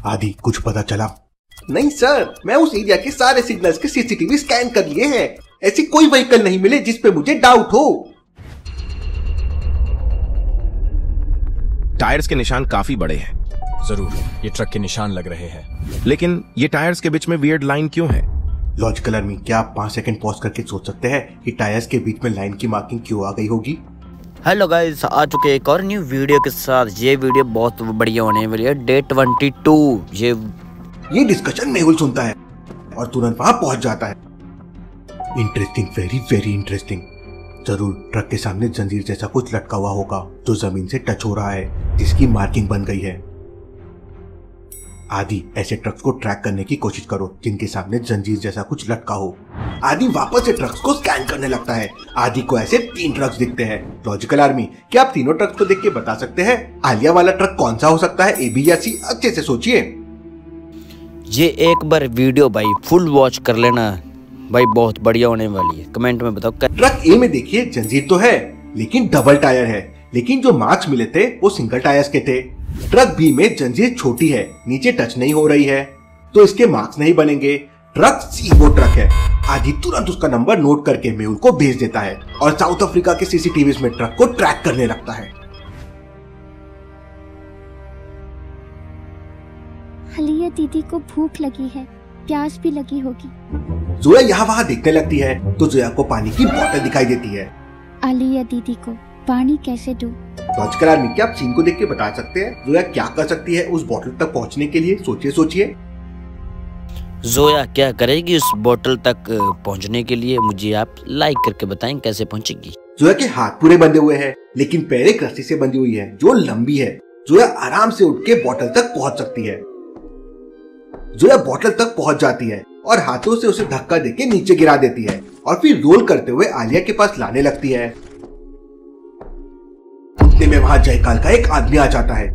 आदि कुछ पता चला? नहीं सर, मैं उस एरिया के सारे सिग्नल्स के सीसीटीवी स्कैन कर लिए हैं। ऐसी कोई व्हीकल नहीं मिले जिस पे मुझे डाउट हो। टायर्स के निशान काफी बड़े हैं। जरूर ये ट्रक के निशान लग रहे हैं। लेकिन ये टायर्स के बीच में वियर्ड लाइन क्यों है? लॉजिकल आर्मी, क्या आप 5 सेकंड पॉज करके सोच सकते हैं कि टायर्स के बीच में लाइन की मार्किंग क्यों आ गई होगी? हेलो गाइस, आ चुके एक और न्यू वीडियो के साथ। ये वीडियो बहुत बढ़िया होने वाली है। डे 22 ये डिस्कशन मेहुल सुनता है और तुरंत वहां पहुंच जाता है। Interesting, very very interesting. जरूर ट्रक के सामने जंजीर जैसा कुछ लटका हुआ होगा जो जमीन से टच हो रहा है, जिसकी मार्किंग बन गई है। आदि, ऐसे ट्रक्स को ट्रैक करने की कोशिश करो जिनके सामने जंजीर जैसा कुछ लटका हो। आदि वापस से ट्रक्स को स्कैन करने लगता है। आदि को ऐसे 3 ट्रक्स दिखते हैं। लॉजिकल आर्मी, क्या आप तीनों ट्रक्स को देख के बता सकते हैं आलिया वाला ट्रक कौन सा हो सकता है? ए, बी या सी? अच्छे से सोचिए। ये एक बार वीडियो भाई फुल वॉच कर लेना भाई, बहुत बढ़िया होने वाली है। कमेंट में बताओ। ट्रक ए में देखिए जंजीर तो है लेकिन डबल टायर है, लेकिन जो मार्क्स मिले थे वो सिंगल टायर्स के थे। ट्रक बी में जंजीर छोटी है, नीचे टच नहीं हो रही है, तो इसके मार्क्स नहीं बनेंगे। ट्रक सी वो ट्रक है। आदि तुरंत उसका नंबर नोट करके मेहुल को भेज देता है और साउथ अफ्रीका के सीसीटीवी में ट्रक को ट्रैक करने लगता है। आलिया दीदी को भूख लगी है, प्यास भी लगी होगी। जोया यहाँ वहाँ देखने लगती है तो जोया को पानी की बोतल दिखाई देती है। आलिया दीदी को पानी कैसे दूं? लॉजिकल आर्मी, क्या आप सीन को देख के बता सकते हैं जोया क्या कर सकती है उस बोतल तक पहुँचने के लिए? सोचिए। जोया क्या करेगी उस बोतल तक पहुंचने के लिए? मुझे आप लाइक करके बताएं कैसे पहुंचेगी। जोया के हाथ पूरे बंधे हुए हैं लेकिन पैर एक रस्सी से बंधी हुई है जो लंबी है। जोया आराम से उठ के बोतल तक पहुंच सकती है। जोया बोतल तक पहुंच जाती है और हाथों से उसे धक्का देके नीचे गिरा देती है और फिर रोल करते हुए आलिया के पास लाने लगती है। उतने में वहां जयकाल का एक आदमी आ जाता है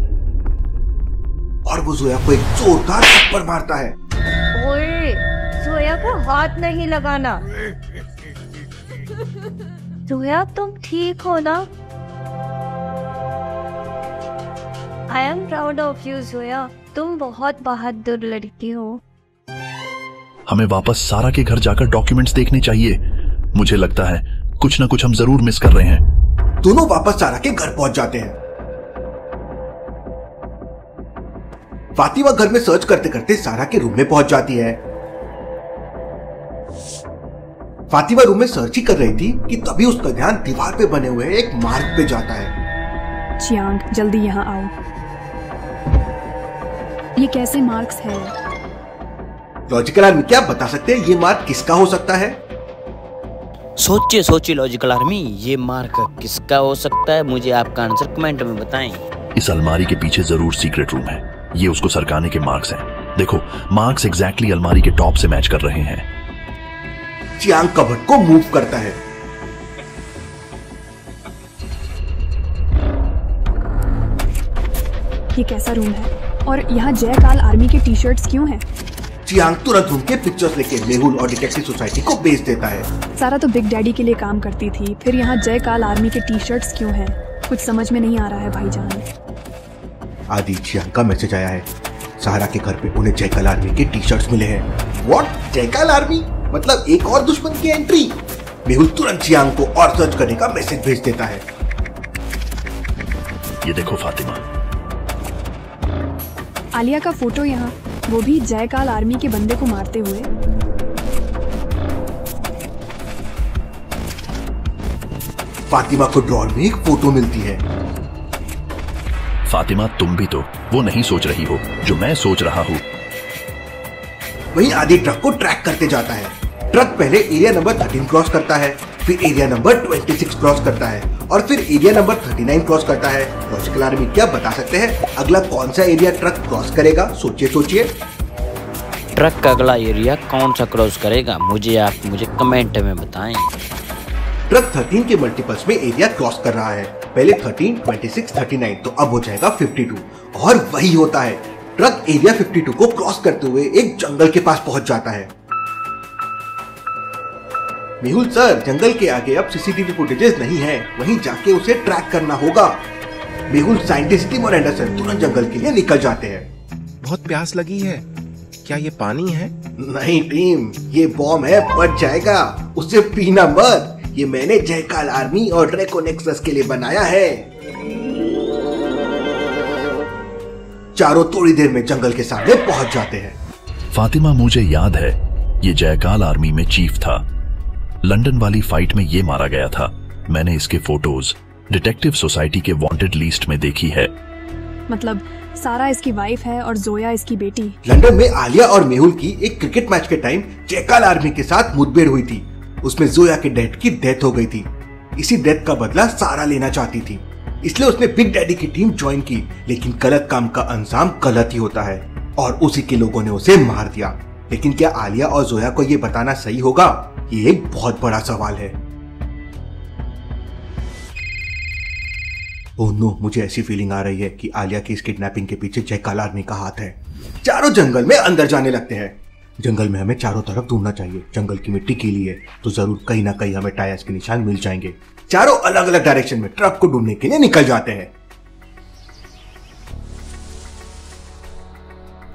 और वो जोया को एक जोरदार थप्पड़ मारता है। ओए, जोया को हाथ नहीं लगाना। जोया, तुम ठीक हो ना? I am proud of you Zoya, तुम बहुत बहादुर लड़की हो। हमें वापस सारा के घर जाकर डॉक्यूमेंट्स देखने चाहिए। मुझे लगता है कुछ ना कुछ हम जरूर मिस कर रहे हैं। दोनों वापस सारा के घर पहुंच जाते हैं। फातिमा घर में सर्च करते करते सारा के रूम में पहुंच जाती है। फातिमा रूम में सर्च ही कर रही थी कि तभी उसका ध्यान दीवार पे बने हुए एक मार्क पे जाता है। चियांग, जल्दी यहाँ आओ। ये कैसे मार्क्स है? लॉजिकल आर्मी, क्या आप बता सकते हैं ये मार्क किसका हो सकता है? सोचिए लॉजिकल आर्मी, ये मार्क किसका हो सकता है? मुझे आपका आंसर कमेंट में बताएं। इस अलमारी के पीछे जरूर सीक्रेट रूम है। ये उसको सरकाने के मार्क्स हैं। देखो, मार्क्स एग्जैक्टली अलमारी के टॉप से मैच कर रहे हैं। चियांग कबर्ड को मूव करता है। ये कैसा रूम है और यहाँ जयकाल आर्मी के टी-शर्ट्स क्यों हैं? चियांग तुरंत रूम के पिक्चर्स लेके मेहुल और डिटेक्टिव सोसाइटी को भेज देता है। सारा तो बिग डैडी के लिए काम करती थी, फिर यहाँ जयकाल आर्मी के टी-शर्ट्स क्यों हैं? कुछ समझ में नहीं आ रहा है भाईजान। आदि, चियांग का मैसेज आया है। सारा के घर पे उन्हें जयकाल आर्मी के टी-शर्ट्स मिले हैं। व्हाट? जयकाल आर्मी? मतलब एक और दुश्मन की एंट्री? मेहुल तुरंत चियांग को और सर्च करने का मैसेज भेज देता है। ये देखो फातिमा, आलिया का फोटो यहाँ, वो भी जयकाल आर्मी के बंदे को मारते हुए। फातिमा को ड्रॉर में एक फोटो मिलती है। फातिमा, तुम भी तो वो नहीं सोच रही हो जो मैं सोच रहा हूँ। वहीं आदि ट्रक को ट्रैक करते जाता है। ट्रक पहले एरिया नंबर 13 क्रॉस करता है, फिर एरिया नंबर 26 क्रॉस करता है और फिर एरिया नंबर 39 क्रॉस करता है। लॉजिकल आर्मी, क्या बता सकते हैं अगला कौन सा एरिया ट्रक क्रॉस करेगा? सोचिए। ट्रक का अगला एरिया कौन सा क्रॉस करेगा? मुझे कमेंट में बताएं। ट्रक 13 के मल्टीपल्स में एरिया क्रॉस कर रहा है। पहले 13, 26, 39, तो अब हो जाएगा 52। और वही होता है, ट्रक एरिया 52 को क्रॉस करते हुए एक जंगल के पास पहुंच जाता है। मेहुल सर, जंगल के आगे अब सीसीटीवी फुटेजेस नहीं है, वहीं जाके उसे ट्रैक करना होगा। मेहुल, साइंटिस्ट टीम और एंडरसन तुरंत जंगल के लिए निकल जाते हैं। बहुत प्यास लगी है। क्या ये पानी है? नहीं टीम, ये बॉम्ब है, बच जाएगा, उसे पीना मत। ये मैंने जयकाल आर्मी और ड्रैको नेक्सस के लिए बनाया है। चारों थोड़ी देर में जंगल के सामने पहुंच जाते हैं। फातिमा, मुझे याद है ये जयकाल आर्मी में चीफ था। लंदन वाली फाइट में ये मारा गया था। मैंने इसके फोटोज डिटेक्टिव सोसाइटी के वांटेड लिस्ट में देखी है। मतलब सारा इसकी वाइफ है और जोया इसकी बेटी। लंदन में आलिया और मेहुल की एक क्रिकेट मैच के टाइम जयकाल आर्मी के साथ मुठभेड़ हुई थी। उसमें जोया के डैड की डेथ हो गई थी। इसी डेथ का बदला सारा लेना चाहती थी, इसलिए उसने बिग डैडी की टीम ज्वाइन की। लेकिन गलत काम का अंजाम गलत ही होता है और उसी के लोगों ने उसे मार दिया। लेकिन क्या आलिया और जोया को ये बताना सही होगा? ये एक बहुत बड़ा सवाल है। ओह नो, मुझे ऐसी फीलिंग आ रही है कि आलिया की इस किडनैपिंग के पीछे जयकाल आर्मी का हाथ है। चारों जंगल में अंदर जाने लगते हैं। जंगल में हमें चारों तरफ ढूंढना चाहिए। जंगल की मिट्टी गीली है तो जरूर कहीं ना कहीं हमें टायर्स के निशान मिल जाएंगे। चारों अलग अलग डायरेक्शन में ट्रक को ढूंढने के लिए निकल जाते हैं।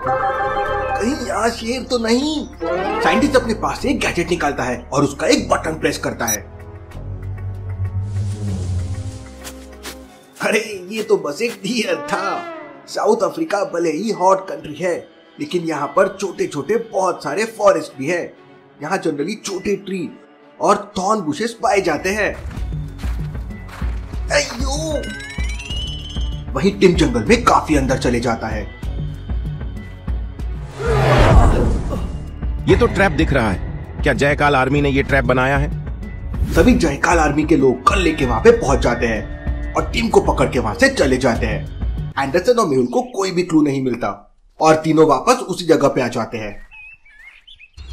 कहीं यहाँ शेर तो नहीं? साइंटिस्ट अपने पास से एक गैजेट निकालता है और उसका एक बटन प्रेस करता है। अरे ये तो बस एक डियर था। साउथ अफ्रीका भले ही हॉट कंट्री है, लेकिन यहाँ पर छोटे छोटे बहुत सारे फॉरेस्ट भी है। यहाँ जनरली छोटे ट्री और थॉर्न बुशेस पाए जाते हैं। अयो! वहीं टिम जंगल में काफी अंदर चले जाता है। ये तो ट्रैप दिख रहा है। क्या जयकाल आर्मी ने ये ट्रैप बनाया है? सभी जयकाल आर्मी के लोग कल लेके वहां पे पहुंच जाते हैं और टीम को पकड़ के वहां से चले जाते हैं। एंडरसन और मेहुल को कोई भी क्लू नहीं मिलता और तीनों वापस उसी जगह पे आ जाते हैं।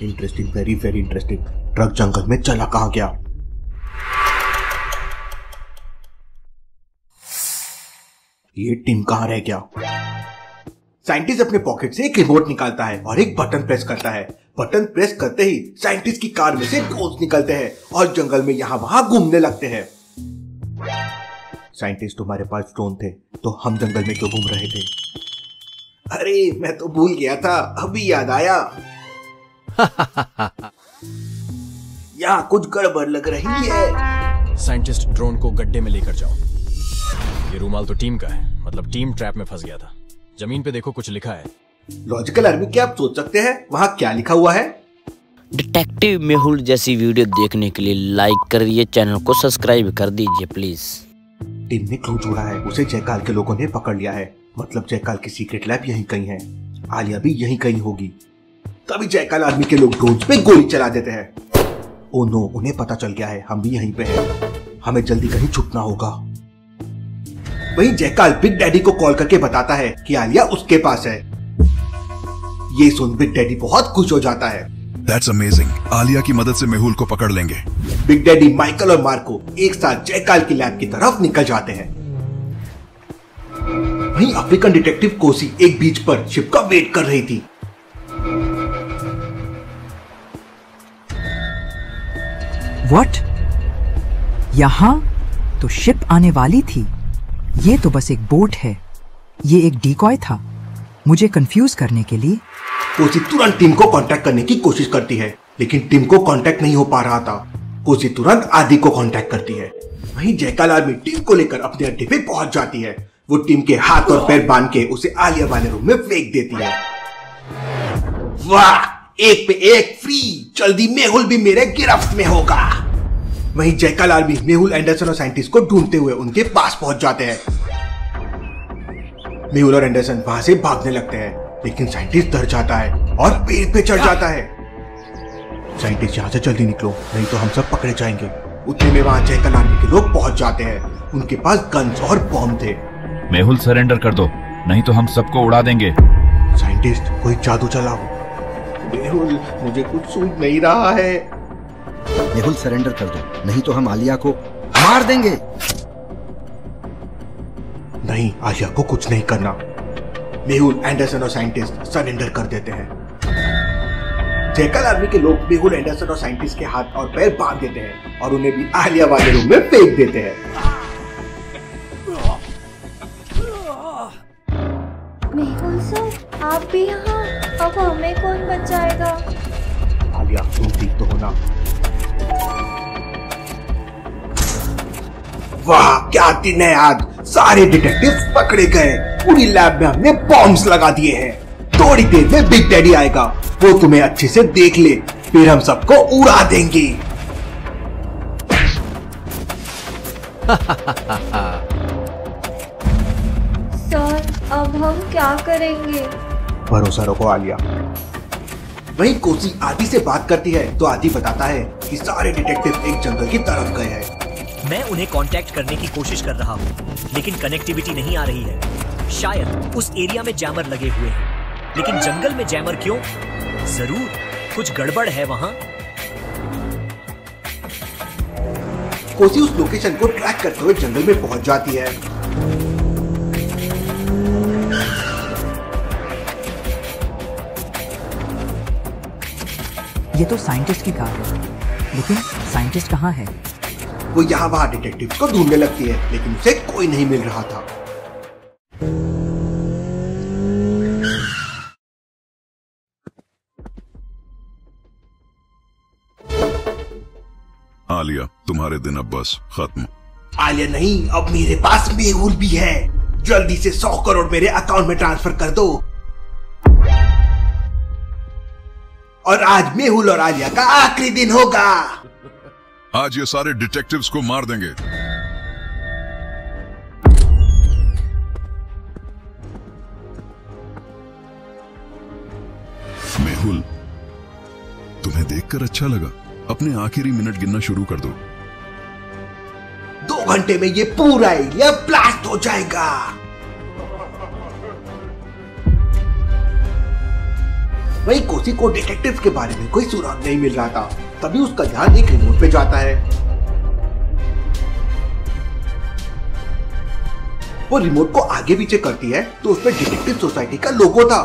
Interesting, very very interesting. Truck जंगल में चला कहां गया? ये टीम कहां रह गया? साइंटिस्ट अपने पॉकेट से एक रिमोट निकालता है और एक बटन प्रेस करता है। बटन प्रेस करते ही साइंटिस्ट की कार में से ड्रोन्स निकलते हैं और जंगल में यहां वहां घूमने लगते हैं। साइंटिस्ट, तुम्हारे पास ड्रोन थे तो हम जंगल में क्यों घूम रहे थे? अरे मैं तो भूल गया था, अभी याद आया। यहाँ कुछ गड़बड़ लग रही है। साइंटिस्ट, ड्रोन को गड्ढे में लेकर जाओ। ये रूमाल तो टीम का है, मतलब टीम ट्रैप में फंस गया था। जमीन पे देखो, कुछ लिखा है। लॉजिकल आर्मी, क्या आप सोच सकते हैं वहाँ क्या लिखा हुआ है? डिटेक्टिव मेहुल जैसी वीडियो देखने के लिए लाइक करिए, चैनल को सब्सक्राइब कर दीजिए प्लीज। टीम ने क्लू जोड़ा है, उसे जयकाल के लोगों ने पकड़ लिया है। मतलब जयकाल की सीक्रेट लैब यहीं कहीं है। आलिया भी यहीं कहीं होगी। तभी जयकाल आर्मी के लोग ड्रोन्स पे गोली चला देते हैं। ओ नो, उन्हें पता चल गया है हम भी यहीं पे हैं। हमें जल्दी कहीं छुपना होगा। वहीं जयकाल बिग डैडी को कॉल करके बताता है कि आलिया उसके पास है। ये सुन बिग डैडी बहुत खुश हो जाता है। That's amazing. आलिया की मदद से मेहुल को पकड़ लेंगे। बिग डैडी माइकल और मार्को एक साथ जयकाल की लैब की तरफ निकल जाते हैं। वहीं अफ्रीकन डिटेक्टिव कोसी एक बीच पर शिप का वेट कर रही थी। What? यहाँ तो शिप आने वाली थी। ये तो बस एक बोट है। ये एक डिकॉय था मुझे कंफ्यूज करने के लिए। कोसी तुरंत टीम को कांटेक्ट करने की कोशिश करती है, लेकिन टीम को कांटेक्ट नहीं हो पा रहा था। कोसी तुरंत आदि को कांटेक्ट करती है। वहीं जयकाल आर्मी टीम को लेकर अपने अड्डे पे पहुंच जाती है। वो टीम के हाथ और पैर बांध के उसे आलिया वाले रूम में फेंक देती है। वाह, एक पे एक फ्री। जल्दी मेहुल भी मेरे गिरफ्त में होगा। वहीं जयकाल आर्मी मेहुल, एंडरसन और साइंटिस्ट को ढूंढते हुए उनके पास पहुंच जाते हैं। मेहुल और एंडरसन वहां से भागने लगते हैं, लेकिन साइंटिस्ट डर जाता है और पेड़ पे चढ़ जाता है। साइंटिस्ट, यहाँ से जल्दी निकलो, नहीं तो हम सब पकड़े जाएंगे। उतने में वहां जयकाल आर्मी के लोग पहुंच जाते हैं। उनके पास गन्स और बॉम्ब थे। मेहुल, सरेंडर कर दो, नहीं तो हम सबको उड़ा देंगे। साइंटिस्ट, कोई जादू चलाओ। मेहुल, मुझे कुछ सूझ नहीं रहा है। मेहुल, सरेंडर कर दो, नहीं तो हम आलिया को मार देंगे। नहीं, आलिया को कुछ नहीं करना। मेहुल, एंडरसन और साइंटिस्ट सरेंडर कर देते हैं। जयकाल आर्मी के लोग मेहुल, एंडरसन और साइंटिस्ट के हाथ और पैर बांध देते हैं और उन्हें भी आलिया वाले रूम में फेंक देते हैं। मेहुल सर, आप भी यहाँ? अब हमें कौन बचाएगा? आलिया, तुम ठीक तो हो ना? वाह, क्या दिन है आज। सारे डिटेक्टिव्स पकड़े गए। पूरी लैब में हमने बॉम्ब्स लगा दिए हैं। थोड़ी देर में बिग डैडी आएगा, वो तुम्हें अच्छे से देख ले, फिर हम सबको उड़ा देंगे। सर, अब हम क्या करेंगे? भरोसा रखो आलिया। वहीं कोसी आदि से बात करती है तो आदि बताता है कि सारे डिटेक्टिव एक जंगल की तरफ गए हैं। मैं उन्हें कांटेक्ट करने की कोशिश कर रहा हूँ, लेकिन कनेक्टिविटी नहीं आ रही है। शायद उस एरिया में जैमर लगे हुए हैं, लेकिन जंगल में जैमर क्यों? जरूर कुछ गड़बड़ है वहाँ। कोसी उस लोकेशन को ट्रैक करते हुए जंगल में पहुंच जाती है। ये तो साइंटिस्ट की कार है, लेकिन साइंटिस्ट कहाँ है? वो यहाँ वहाँ डिटेक्टिव्स को ढूंढने लगती है, लेकिन उसे कोई नहीं मिल रहा था। आलिया, तुम्हारे दिन अब बस खत्म। आलिया नहीं, अब मेरे पास मेहुल भी है। जल्दी से 100 करोड़ मेरे अकाउंट में ट्रांसफर कर दो। और आज मेहुल और आलिया का आखिरी दिन होगा। आज ये सारे डिटेक्टिव्स को मार देंगे। मेहुल, तुम्हें देखकर अच्छा लगा। अपने आखिरी मिनट गिनना शुरू कर दो। 2 घंटे में ये पूरा एरिया ब्लास्ट हो जाएगा। वहीं कोसी को डिटेक्टिव्स के बारे में कोई सुराग नहीं मिल रहा था। तभी उसका ध्यान एक रिमोट पे जाता है। वो रिमोट को आगे पीछे करती है तो उसमें डिटेक्टिव सोसाइटी का लोगो था।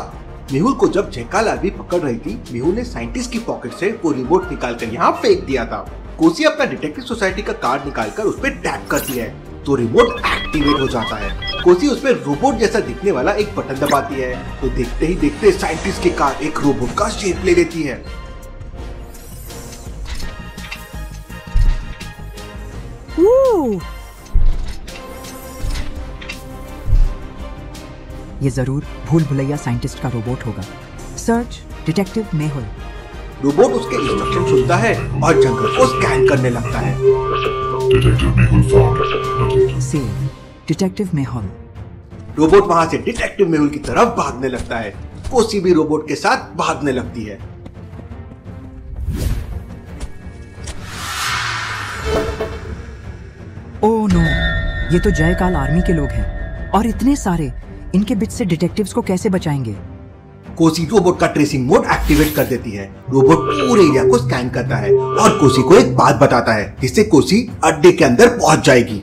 मेहुल को जब जयकाल आर्मी पकड़ रही थी, मेहुल ने साइंटिस्ट की पॉकेट से वो रिमोट निकालकर यहाँ फेंक दिया था। कोसी अपना डिटेक्टिव सोसाइटी का कार्ड निकालकर उस पर टैप करती है तो रिमोट एक्टिवेट हो जाता है। कोसी उस पर रोबोट जैसा दिखने वाला एक बटन दबाती है तो देखते ही देखते साइंटिस्ट की कार एक रोबोट का शेप ले लेती है। ये जरूर भूल भुलैया साइंटिस्ट का रोबोट होगा। Search detective Mehul. रोबोट उसके इंस्ट्रक्शन सुनता है और जंगल को स्कैन करने लगता है। Save detective Mehul. रोबोट वहां से डिटेक्टिव मेहुल की तरफ भागने लगता है। कोसी भी रोबोट के साथ भागने लगती है। ओह नो, ये तो जयकाल आर्मी के लोग हैं और इतने सारे। इनके बीच से डिटेक्टिव्स को कैसे बचाएंगे? कोसी रोबोट का ट्रेसिंग मोड एक्टिवेट कर देती है। रोबोट पूरे एरिया को स्कैन करता है और कोसी को एक बात बताता है जिससे कोसी अड्डे के अंदर पहुंच जाएगी।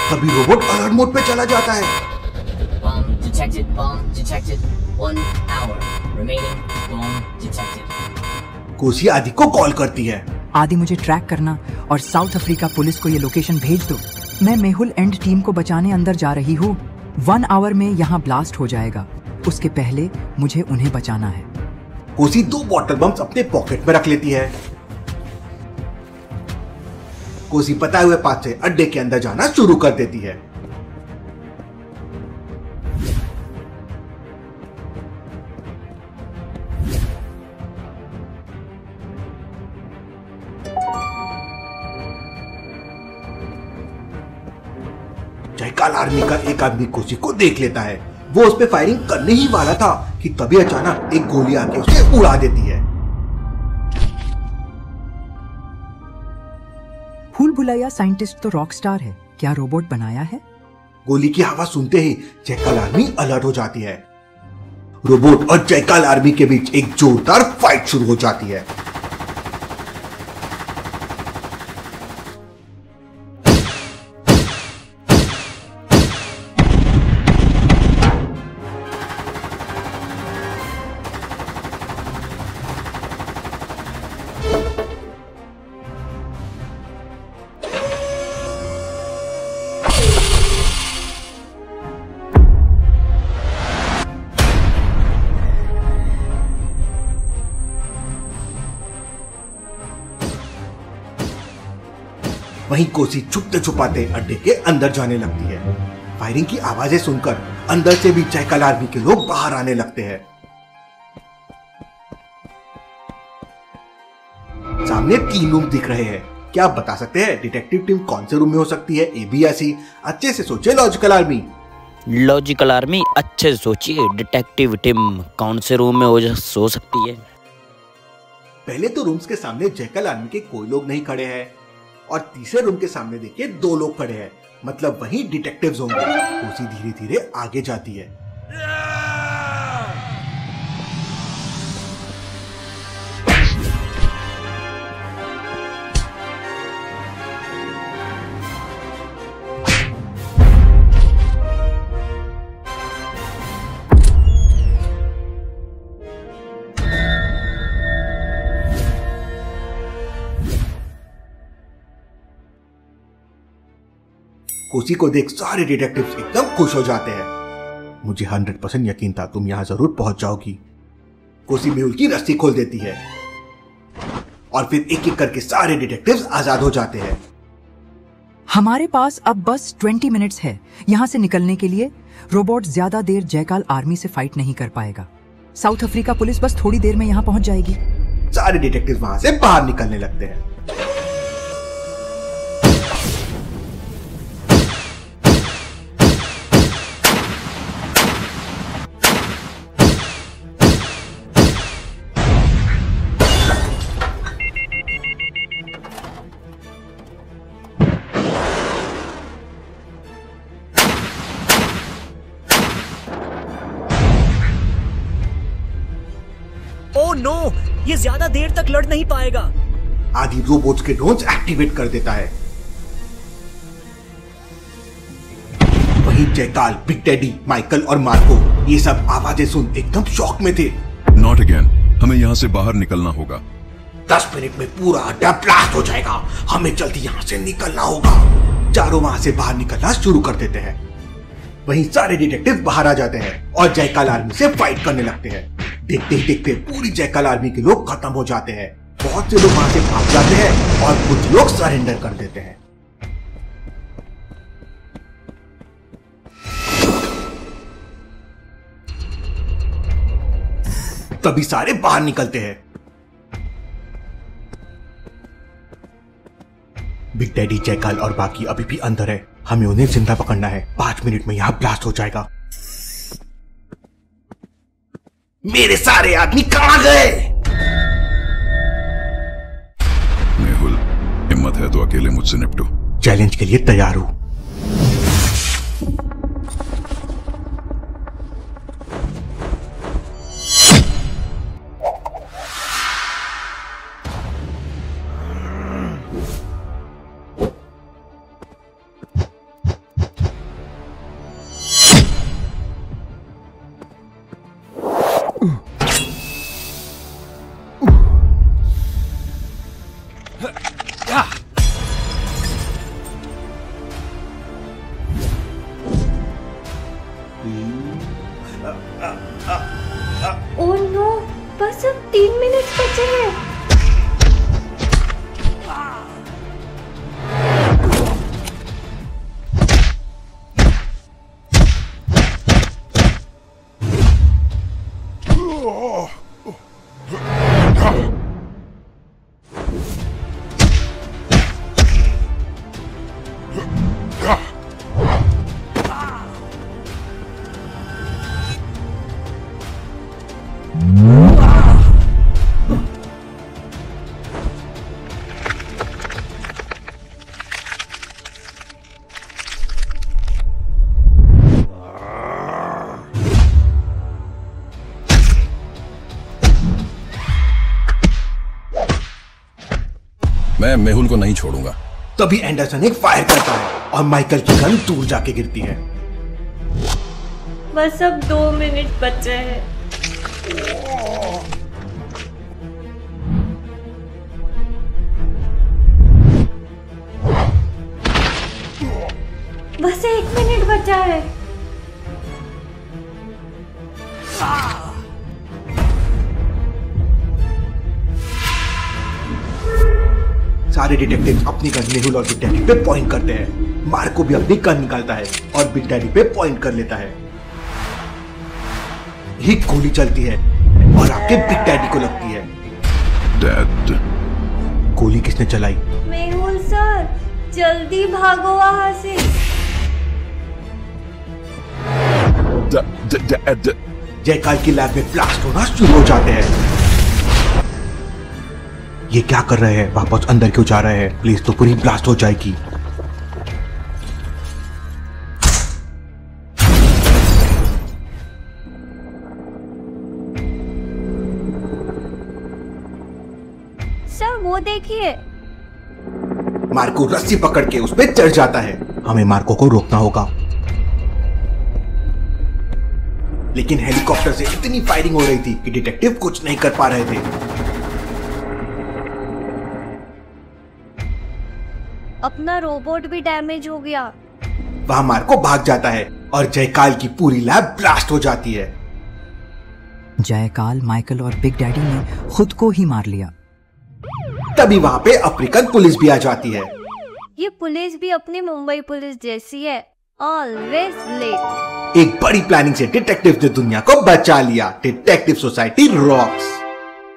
तभी रोबोट अलर्ट मोड पे चला जाता है। कोसी आदि को कॉल करती है। आदि, मुझे ट्रैक करना और साउथ अफ्रीका पुलिस को ये लोकेशन भेज दो। मैं मेहुल एंड टीम को बचाने अंदर जा रही हूँ। 1 आवर में यहाँ ब्लास्ट हो जाएगा। उसके पहले मुझे उन्हें बचाना है। कोसी 2 बॉटल बम्स अपने पॉकेट में रख लेती है। कोसी बताए हुए पाथ से अड्डे के अंदर जाना शुरू कर देती है। जयकाल आर्मी का एक आदमी कोसी को देख लेता है। वो उस पे फायरिंग करने ही वाला था कि तभी अचानक एक गोली आके उसे उड़ा देती है। भूल भुलैया साइंटिस्ट तो रॉक स्टार है, क्या रोबोट बनाया है? गोली की आवाज सुनते ही जयकाल आर्मी अलर्ट हो जाती है। रोबोट और जयकाल आर्मी के बीच एक जोरदार फाइट शुरू हो जाती है। वहीं कोसी छुपते छुपाते अड्डे के अंदर जाने लगती है। फायरिंग की आवाजें सुनकर अंदर से भी जयकाल आर्मी के लोग बाहर आने लगते हैं। सामने 3 रूम दिख रहे हैं। क्या आप बता सकते हैं डिटेक्टिव टीम कौन से रूम में हो सकती है, ए बी या सी? अच्छे से सोचिए लॉजिकल आर्मी। लॉजिकल आर्मी अच्छे से सोचिए, डिटेक्टिव टीम कौन से रूम में हो सकती है? पहले तो रूम्स के सामने जयकाल आर्मी के कोई लोग नहीं खड़े हैं और तीसरे रूम के सामने देखिए 2 लोग खड़े हैं, मतलब वही डिटेक्टिव्स होंगे। कोसी धीरे धीरे आगे जाती है। कोसी को देख सारे डिटेक्टिव्स एकदम खुश हो जाते हैं। मुझे 100% यकीन था तुम यहां जरूर पहुंच जाओगी। कोसी मेहुल की रस्सी खोल देती है और फिर एक एक करके सारे डिटेक्टिव्स आजाद हो जाते हैं। हमारे पास अब बस 20 मिनट्स है यहाँ से निकलने के लिए। रोबोट ज्यादा देर जयकाल आर्मी से फाइट नहीं कर पाएगा। साउथ अफ्रीका पुलिस बस थोड़ी देर में यहाँ पहुंच जाएगी। सारे डिटेक्टिव्स वहां से बाहर निकलने लगते हैं। ओह नो, ये ज्यादा देर तक लड़ नहीं पाएगा। आदि रोबोट्स के ड्रोन्स एक्टिवेट कर देता है। वहीं जयकाल, बिग डैडी, माइकल और मार्को ये सब आवाजें सुन एकदम शॉक में थे। नॉट अगेन, हमें यहाँ से बाहर निकलना होगा। 10 मिनट में पूरा अड्डा ब्लास्ट हो जाएगा, हमें जल्दी यहाँ से निकलना होगा। चारों वहां से बाहर निकलना शुरू कर देते हैं। वहीं सारे डिटेक्टिव बाहर आ जाते हैं और जयकाल आर्मी से फाइट करने लगते हैं। देखते ही देखते पूरी जयकाल आर्मी के लोग खत्म हो जाते हैं। बहुत से लोग वहां से भाग जाते हैं और कुछ लोग सरेंडर कर देते हैं। तभी सारे बाहर निकलते हैं। बिग डैडी, जयकाल और बाकी अभी भी अंदर है। हमें उन्हें जिंदा पकड़ना है। 5 मिनट में यहां ब्लास्ट हो जाएगा। मेरे सारे आदमी कहां गए? मेहुल, हिम्मत है तो अकेले मुझसे निपटो। चैलेंज के लिए तैयार हूं। ओह नो, बस अब 3 मिनट बचे हैं। मैं मेहुल को नहीं छोड़ूंगा। तभी एंडरसन एक फायर करता है और माइकल की गन दूर जाके गिरती है। बस अब 2 मिनट बचे हैं। बस 1 मिनट बचा है। सारे डिटेक्टिव अपनी गन मेहुल और बिग डैडी पे पॉइंट करते हैं। मार्को भी अपनी गन निकालता है और बिग डैडी पे पॉइंट कर लेता है। एक गोली चलती है और आपके बिग डैडी को लगती है। डैड, गोली किसने चलाई? मेहुल सर, जल्दी भागो वहां से। डैड, जयकाल की लैब में ब्लास्ट होना शुरू हो जाते हैं। ये क्या कर रहे हैं? वापस अंदर क्यों जा रहे हैं? प्लीज तो पूरी ब्लास्ट हो जाएगी। सर वो देखिए। मार्को रस्सी पकड़ के उस पे चढ़ जाता है। हमें मार्को को रोकना होगा, लेकिन हेलीकॉप्टर से इतनी फायरिंग हो रही थी कि डिटेक्टिव कुछ नहीं कर पा रहे थे। अपना रोबोट भी डैमेज हो गया। वहां मार्को भाग जाता है और जयकाल की पूरी लैब ब्लास्ट हो जाती है। जयकाल, माइकल और बिग डैडी ने खुद को ही मार लिया। तभी वहां पे अफ्रीकन पुलिस भी आ जाती है। ये पुलिस भी अपनी मुंबई पुलिस जैसी है, ऑलवेज लेट। एक बड़ी प्लानिंग से डिटेक्टिव ने दुनिया को बचा लिया। Detective society rocks.